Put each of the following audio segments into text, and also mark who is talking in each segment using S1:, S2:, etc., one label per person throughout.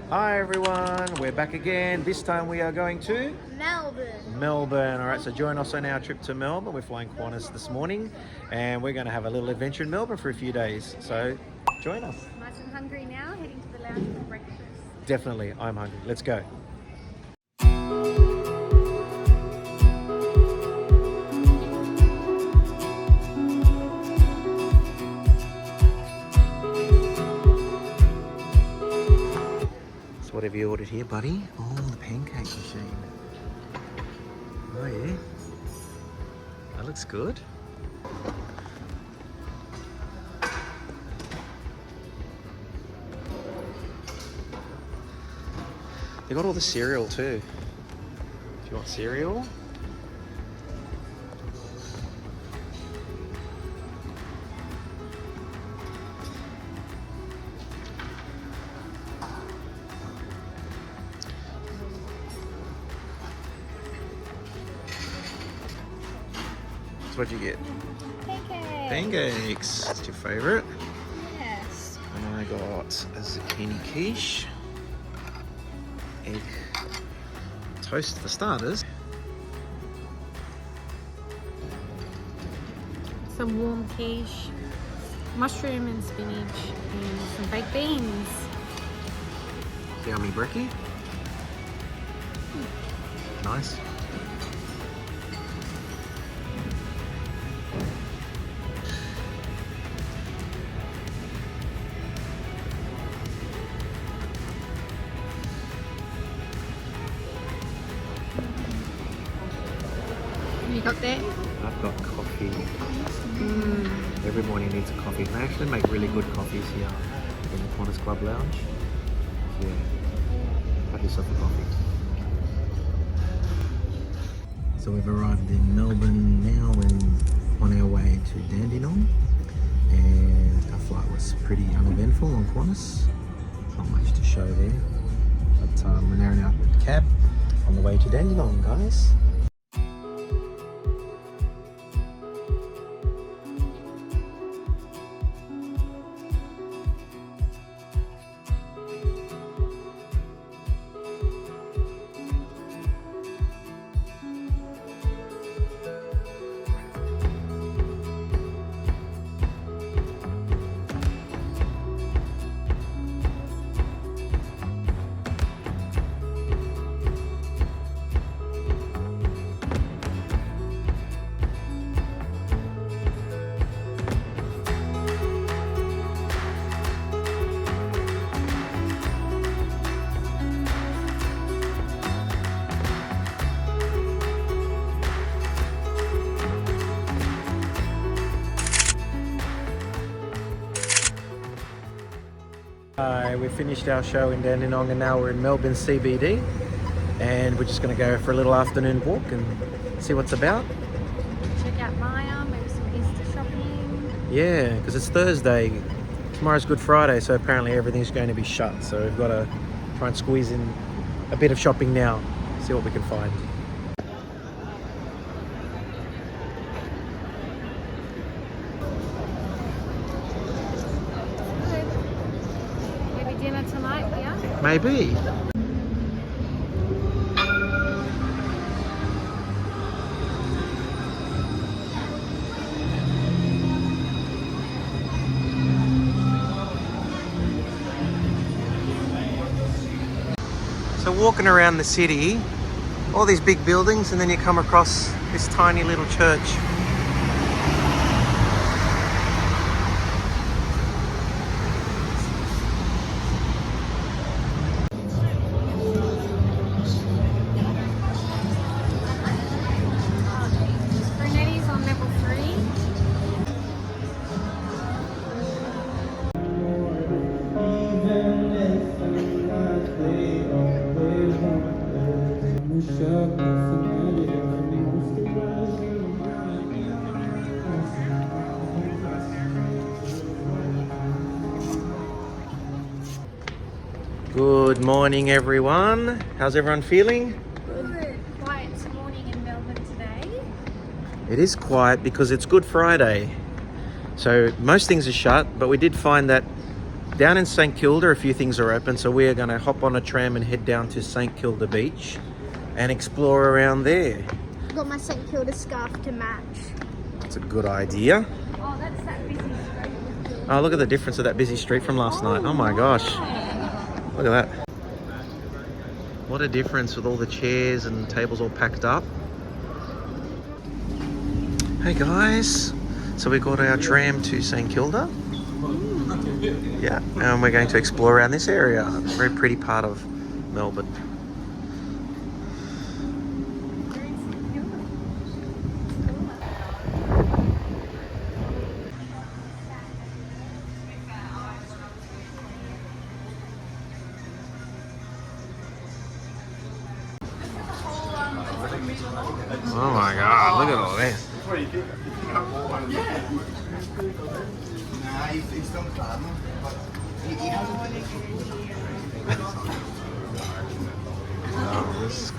S1: Hi everyone, we're back again. This time we are going to Melbourne. All right, so join us on our trip to Melbourne. We're flying Qantas this morning and we're going to have a little adventure in Melbourne for a few days. So join us.
S2: Nice and hungry now, heading to the lounge for breakfast.
S1: Definitely, I'm hungry. Let's go. What have you ordered here, buddy? Oh, the pancake machine. Oh, yeah. That looks good. They got all the cereal too. If you want cereal. What'd you get? Pancakes. That's your favourite.
S2: Yes.
S1: And I got a zucchini quiche, egg toast for starters.
S2: Some warm quiche, mushroom and spinach, and some baked beans.
S1: Yummy brekkie. Nice.
S2: You got that?
S1: I've got coffee. Every morning needs a coffee. They actually make really good coffees here in the Qantas Club Lounge. Yeah, have yourself a coffee. So we've arrived in Melbourne now and on our way to Dandenong. And our flight was pretty uneventful on Qantas. Not much to show there. But we're now in our cab on the way to Dandenong, guys. We finished our show in Dandenong and now we're in Melbourne CBD and we're just going to go for a little afternoon walk and see what's about.
S2: Check out Maya, maybe some Easter shopping.
S1: Yeah, because it's Thursday. Tomorrow's Good Friday, so apparently everything's going to be shut. So we've got to try and squeeze in a bit of shopping now, see what we can find.
S2: Dinner tonight, yeah?
S1: Maybe. So walking around the city, all these big buildings, and then you come across this tiny little church.
S2: Brunettis on level 3.
S1: Good morning, everyone. How's everyone feeling?
S2: Good. Quiet morning in Melbourne today.
S1: It is quiet because it's Good Friday. So most things are shut, but we did find that Down in St Kilda, a few things are open, so we're going to hop on a tram and head down to St Kilda Beach and explore around there.
S3: Got my St Kilda scarf to match.
S1: That's a good idea.
S2: Oh, that's that busy street.
S1: Oh, look at the difference of that busy street from last night. Oh my gosh. Look at that. What a difference with all the chairs and tables all packed up. Hey guys. So we got our tram to St Kilda. Yeah, and we're going to explore around this area. A very pretty part of Melbourne. Oh my god, look at all this. Oh, this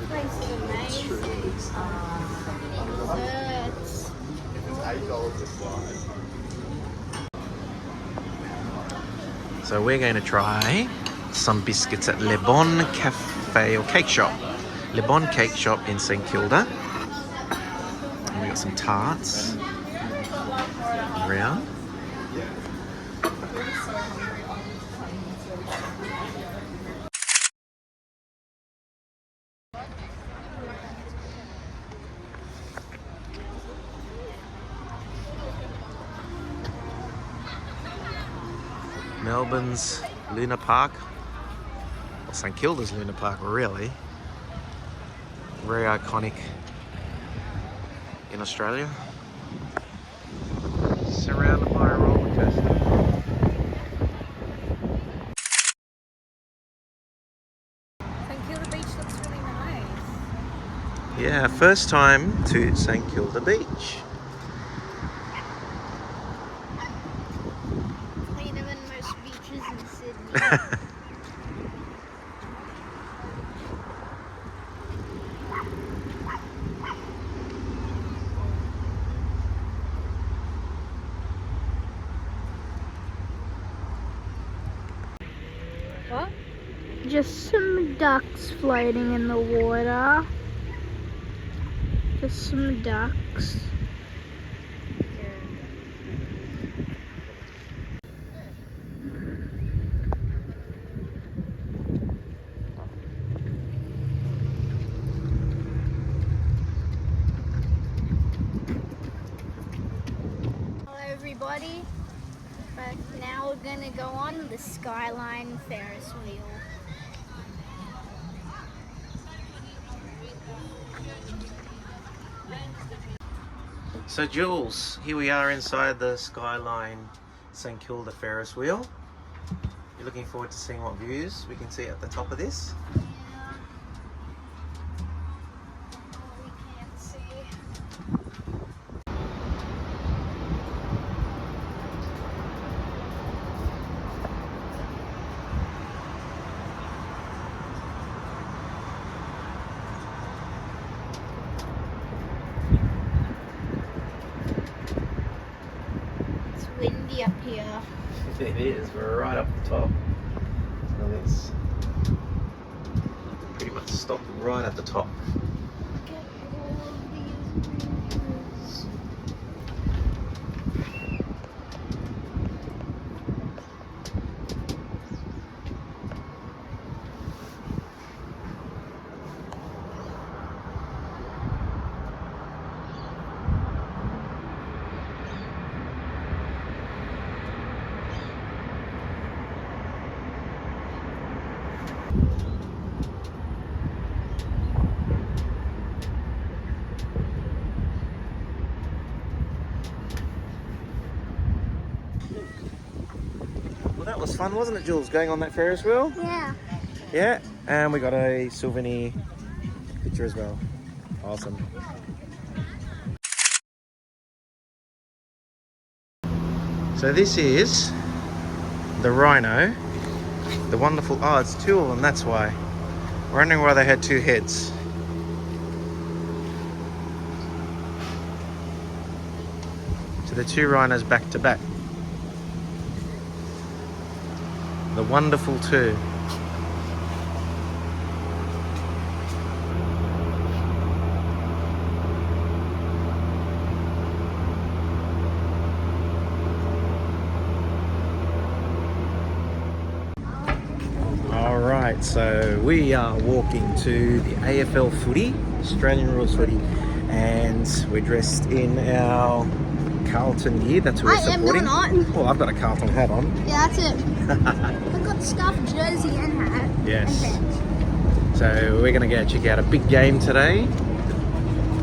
S3: Place is amazing. Desserts.
S1: So we're going to try some biscuits at Le Bon Cafe or Cake Shop. Le Bon Cake Shop in St Kilda. And we got some tarts around. Melbourne's Luna Park, or St Kilda's Luna Park really. Very iconic in Australia. Surrounded by a roller coaster.
S2: St Kilda Beach looks really nice.
S1: Yeah, first time to St Kilda Beach.
S3: Cleaner than most beaches in Sydney.
S2: What?
S3: Just some ducks floating in the water. Just some ducks. Hello everybody. But now we're gonna go on the Skyline Ferris wheel.
S1: So Jules, here we are inside the Skyline St Kilda Ferris wheel. You're looking forward to seeing what views we can see at the top of this?
S3: We can't see. It's windy up here.
S1: It is, we're right up the top. So let's pretty much stop right at the top.
S3: Get all of these views.
S1: Well, that was fun, wasn't it, Jules, going on that Ferris wheel?
S3: Yeah.
S1: Yeah, and we got a souvenir picture as well. Awesome. So this is the rhino, the wonderful, oh, it's two of them, that's why. We're wondering why they had two heads. So the two rhinos back to back. The wonderful two. Alright, so we are walking to the AFL footy, Australian Rules footy, and we're dressed in our Carlton gear. That's who we're supporting.
S3: I am not.
S1: Well, I've got a Carlton hat on.
S3: Yeah, that's it. I've got scarf, jersey and hat.
S1: Yes.
S3: And pants.
S1: So we're going to go check out a big game today.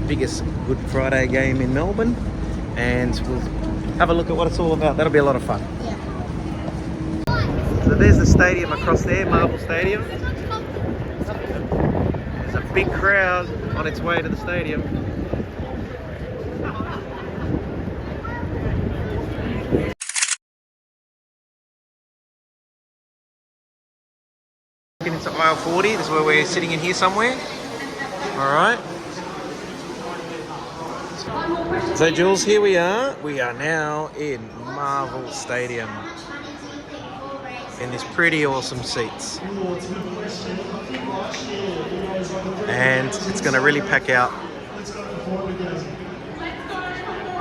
S1: Biggest Good Friday game in Melbourne. And we'll have a look at what it's all about. That'll be a lot of fun.
S3: Yeah.
S1: So there's the stadium across there, Marvel Stadium. There's a big crowd on its way to the stadium. Into aisle 40, this is where we're sitting in here somewhere. Alright. So Jules, here we are. We are now in Marvel Stadium. In these pretty awesome seats. And it's going to really pack out.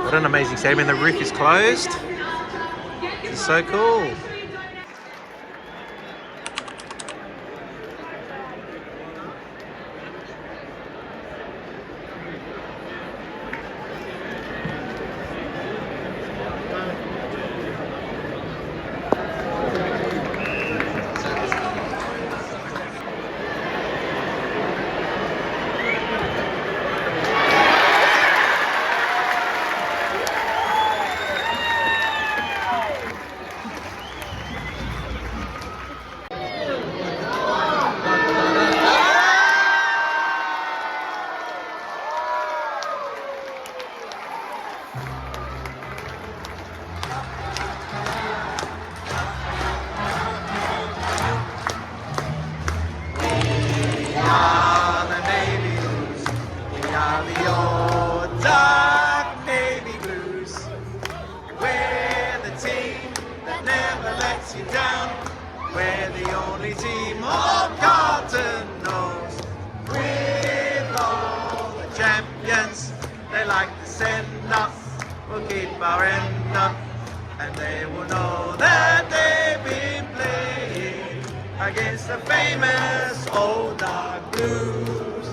S1: What an amazing stadium. And the roof is closed. This is so cool. We're the only team all Carlton knows. With all the champions they like to send up, we'll keep our end up, and they will know that they've been playing against the famous old dark blues.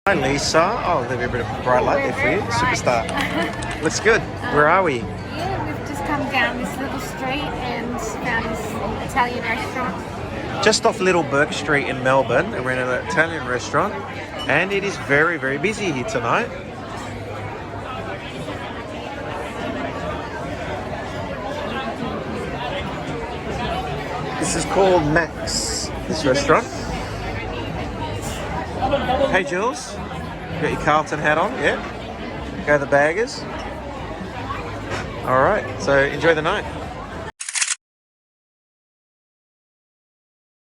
S1: Hi Lisa, oh there'll be a bit of a bright light there for you, superstar. Looks good. Where are we?
S2: Yeah, we've just come down this little street and found this Italian restaurant.
S1: Just off Little Burke Street in Melbourne, and we're in an Italian restaurant, and it is very, very busy here tonight. This is called Max, this restaurant. Hey Jules, you got your Carlton hat on, yeah? Go the Baggers. Alright, so enjoy the night.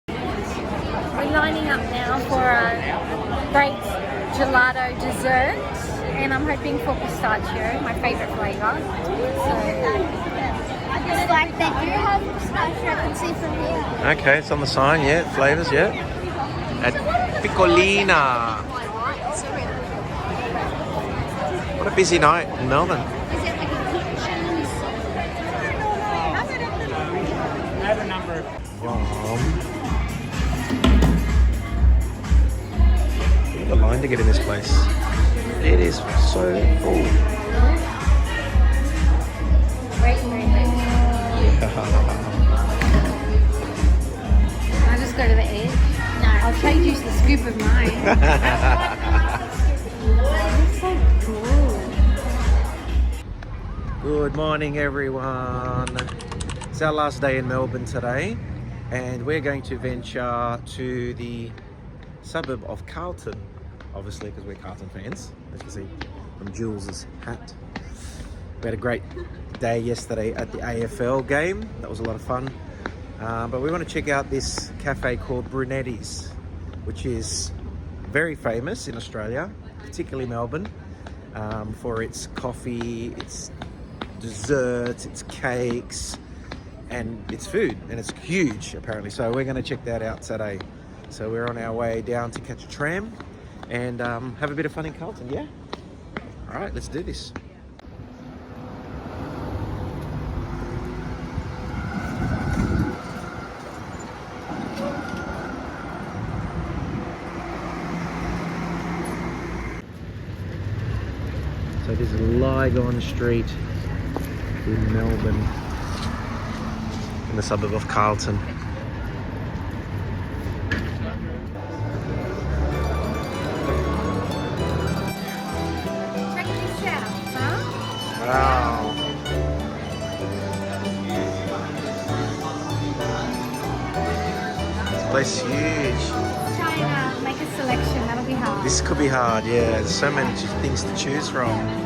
S2: We're lining up now for a great gelato dessert, and I'm hoping for pistachio, my favourite flavour.
S3: It's like they do have pistachio, I can see from here.
S1: Okay, it's on the sign, yeah, flavours, yeah. At Piccolina. What a busy night in Melbourne.
S3: Is it like a kitchen?
S4: I have a number.
S1: Look at the line to get in this place. It is so full.
S2: Can I just go to the edge?
S3: No.
S2: I'll trade you the scoop of mine. That's so cool.
S1: Good morning everyone. It's our last day in Melbourne today, and we're going to venture to the suburb of Carlton, obviously because we're Carlton fans, as you can see from Jules's hat. We had a great day yesterday at the AFL game. That was a lot of fun. But we want to check out this cafe called Brunettis, which is very famous in Australia, particularly Melbourne. for its coffee, its desserts, its cakes, and its food. And it's huge, apparently. So we're going to check that out today. So we're on our way down to catch a tram and have a bit of fun in Carlton, yeah? All right, let's do this. So this is Lygon Street in Melbourne, in the suburb of Carlton.
S2: Check this out, huh?
S1: Wow. This place is huge.
S2: Trying to make a selection, that'll be hard.
S1: This could be hard, yeah. There's so many things to choose from.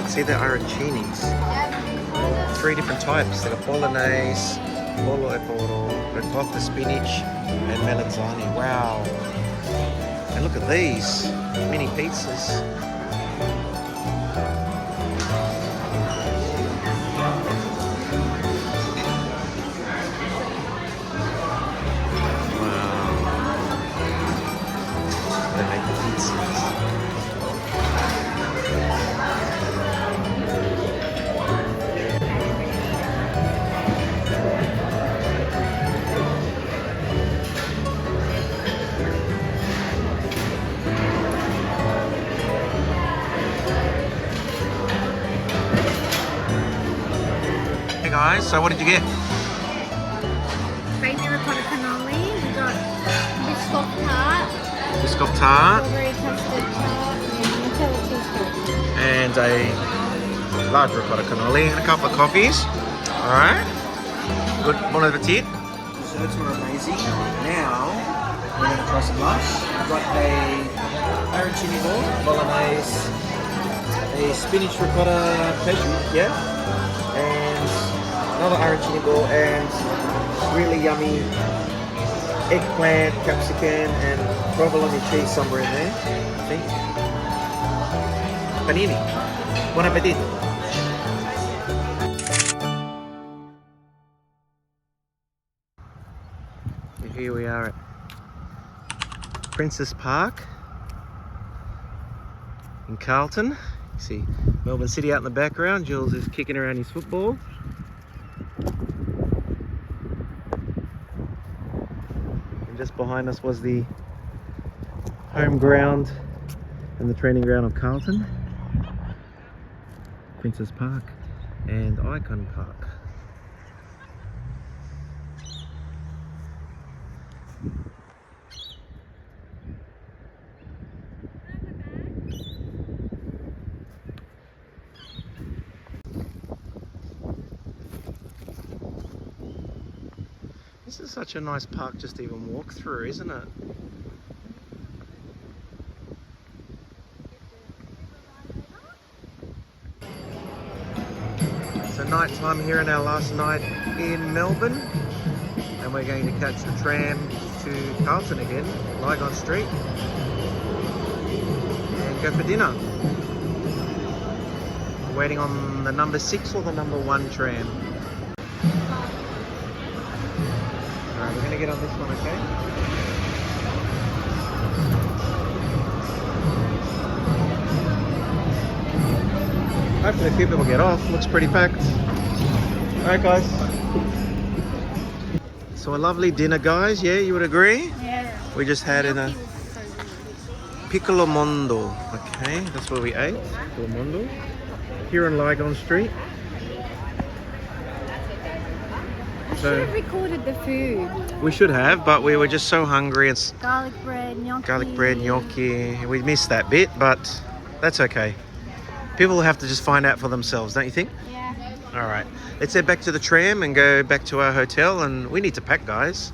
S1: See the arancinis. 3 different types. They've got bolognese, pollo e poro, ricotta spinach, and melanzane. Wow. And look at these mini pizzas. Wow. They make the pizzas. Hey guys, so what did you get?
S2: Baby ricotta cannoli, we got biscoff tart,
S1: Biscoff tart
S2: strawberry custard tart, and Nutella cheesecake.
S1: and a large ricotta cannoli and a couple of coffees. Alright. Good, bon appetit. Desserts were amazing. Now we're going to try some lunch. We've got a arancini ball, bolognese, a spinach ricotta pastry, yeah, and another arancini ball, and really yummy eggplant, capsicum, and provolone cheese somewhere in there, I think. Panini. Buon appetito. Here we are at Princes Park in Carlton. You see Melbourne City out in the background. Jules is kicking around his football. And just behind us was the home ground and the training ground of Carlton. Princes Park and Icon Park. This is such a nice park just to even walk through, isn't it? So night time here in our last night in Melbourne, and we're going to catch the tram to Carlton again, Lygon Street, and go for dinner. We're waiting on the number 6 or the number 1 tram. Alright, we're going to get on this one, okay? Hopefully a few people get off. Looks pretty packed. Alright guys. So a lovely dinner, guys. Yeah, you would agree?
S2: Yeah.
S1: We just had in a Piccolo Mondo. Okay, that's where we ate. Piccolo Mondo. Here on Lygon Street.
S2: should have recorded the food.
S1: We should have, but we were just so hungry. It's
S2: Garlic bread, gnocchi.
S1: garlic bread, gnocchi. We missed that bit, but that's okay. People will have to just find out for themselves, don't you think?
S3: Yeah.
S1: All right, let's head back to the tram and go back to our hotel, and we need to pack, guys.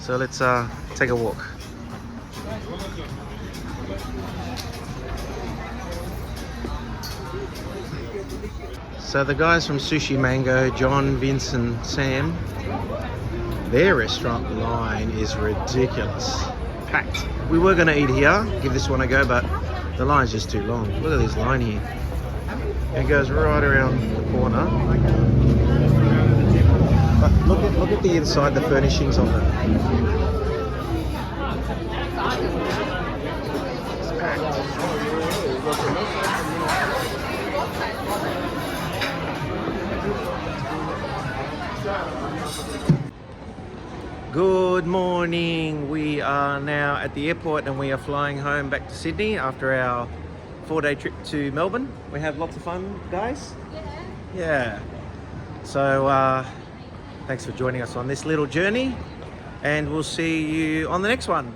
S1: So let's take a walk. So the guys from Sushi Mango, John, Vince and Sam, their restaurant line is ridiculous. Packed. We were going to eat here, give this one a go, but the line's just too long. Look at this line here. It goes right around the corner. But look at the inside, the furnishings of it. It's packed. Good morning. We are now at the airport and we are flying home back to Sydney after our 4-day trip to Melbourne. We had lots of fun, guys. Yeah. So thanks for joining us on this little journey, and we'll see you on the next one.